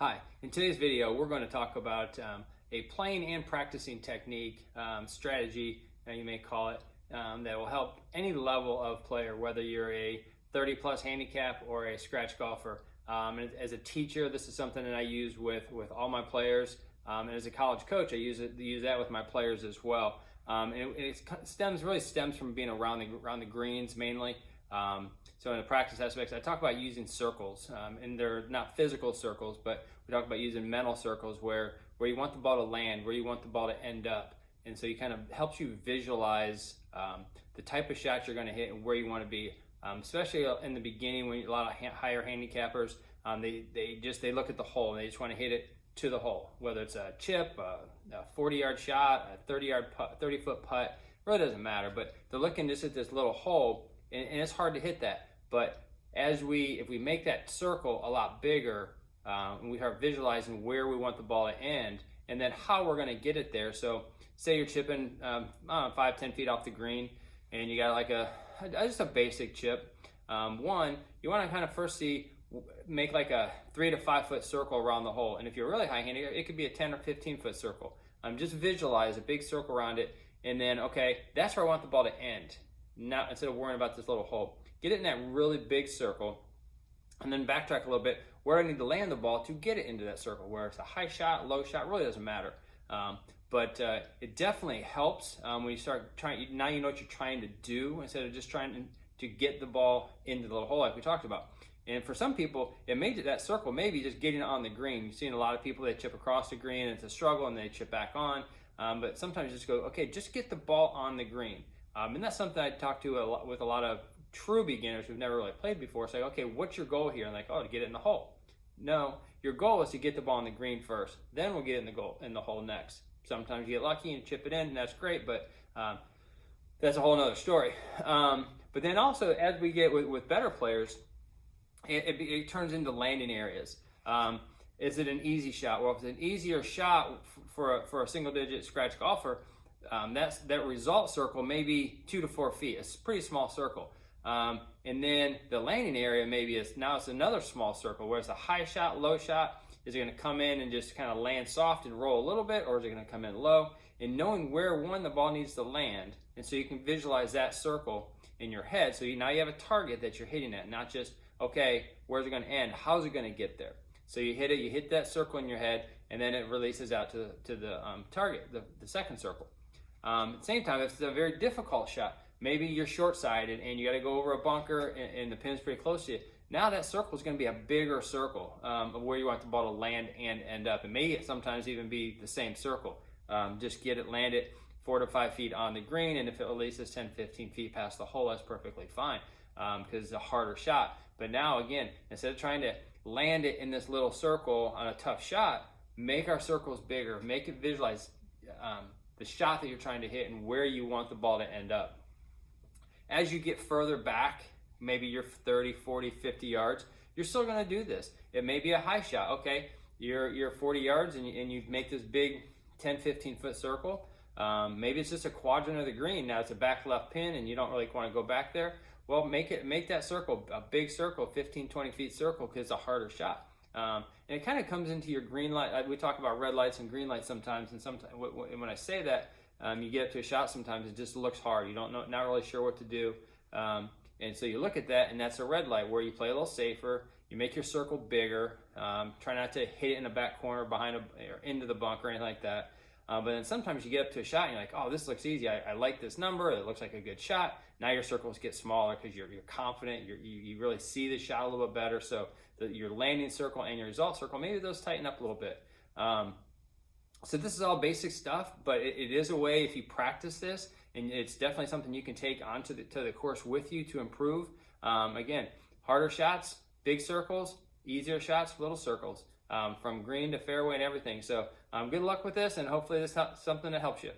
Hi, in today's video we're going to talk about a playing and practicing technique, strategy, you may call it, that will help any level of player, whether you're a 30 plus handicap or a scratch golfer. And as a teacher, this is something that I use with all my players, and as a college coach I use that with my players as well. And it really stems from being around the greens mainly. So in the practice aspects, I talk about using circles, and they're not physical circles, but we talk about using mental circles where you want the ball to land, where you want the ball to end up. And so you kind of helps you visualize the type of shot you're going to hit and where you want to be, especially in the beginning when a lot of higher handicappers, they look at the hole and they just want to hit it to the hole, whether it's a chip, a 40-yard shot, a 30-foot putt, really doesn't matter, but they're looking just at this little hole, and it's hard to hit that. But if we make that circle a lot bigger, and we start visualizing where we want the ball to end, and then how we're going to get it there. So say you're chipping 5-10 feet off the green, and you got like just a basic chip. One, you want to kind of first make like a 3 to 5 foot circle around the hole, and if you're really high-handed, it could be a 10 or 15 foot circle. Just visualize a big circle around it, and then okay, that's where I want the ball to end. Now, instead of worrying about this little hole, get it in that really big circle, and then backtrack a little bit where I need to land the ball to get it into that circle, where it's a high shot, low shot, really doesn't matter. But it definitely helps when you start trying. Now you know what you're trying to do instead of just trying to get the ball into the little hole like we talked about. And for some people, that circle maybe just getting on the green. You've seen a lot of people that chip across the green, and it's a struggle, and they chip back on. But sometimes you just go, okay, just get the ball on the green. And that's something I talk to with a lot of true beginners who've never really played before. Say, okay, what's your goal here? And like, oh, to get it in the hole. No, your goal is to get the ball on the green first. Then we'll get it in the hole next. Sometimes you get lucky and chip it in, and that's great, but that's a whole nother story. But then also, as we get with better players, it turns into landing areas. Is it an easy shot? Well, if it's an easier shot for a single-digit scratch golfer, that result circle may be 2 to 4 feet. It's a pretty small circle. And then the landing area it's another small circle, where it's a high shot, low shot. Is it going to come in and just kind of land soft and roll a little bit, or is it going to come in low? And knowing where the ball needs to land, and so you can visualize that circle in your head. So now you have a target that you're hitting at, not just, okay, where's it going to end? How's it going to get there? So you hit that circle in your head, and then it releases out to the target, the second circle. At the same time, if it's a very difficult shot, maybe you're short-sided and you got to go over a bunker and the pin's pretty close to you. Now that circle is going to be a bigger circle of where you want the ball to land and end up. It may sometimes even be the same circle. Just land it 4 to 5 feet on the green, and if it releases 10, 15 feet past the hole, that's perfectly fine because it's a harder shot. But now again, instead of trying to land it in this little circle on a tough shot, make our circles bigger. Make it visualize the shot that you're trying to hit and where you want the ball to end up. As you get further back, maybe you're 30, 40, 50 yards, you're still going to do this. It may be a high shot. Okay, you're 40 yards and you make this big 10, 15 foot circle. Maybe it's just a quadrant of the green. Now it's a back left pin and you don't really want to go back there. Well, make that circle a big circle, 15, 20 feet circle, because it's a harder shot. And it kind of comes into your green light. We talk about red lights and green lights sometimes, and sometimes when I say that, you get up to a shot, sometimes it just looks hard. You not really sure what to do. And so you look at that, and that's a red light where you play a little safer. You make your circle bigger. Try not to hit it in the back corner or into the bunker or anything like that. But then sometimes you get up to a shot and you're like, oh, this looks easy. I like this number. It looks like a good shot. Now your circles get smaller because you're confident. You really see the shot a little bit better. So your landing circle and your result circle, maybe those tighten up a little bit. So this is all basic stuff, but it is a way if you practice this, and it's definitely something you can take onto the course with you to improve. Again, harder shots, big circles, easier shots, little circles, from green to fairway and everything. So good luck with this, and hopefully this is something that helps you.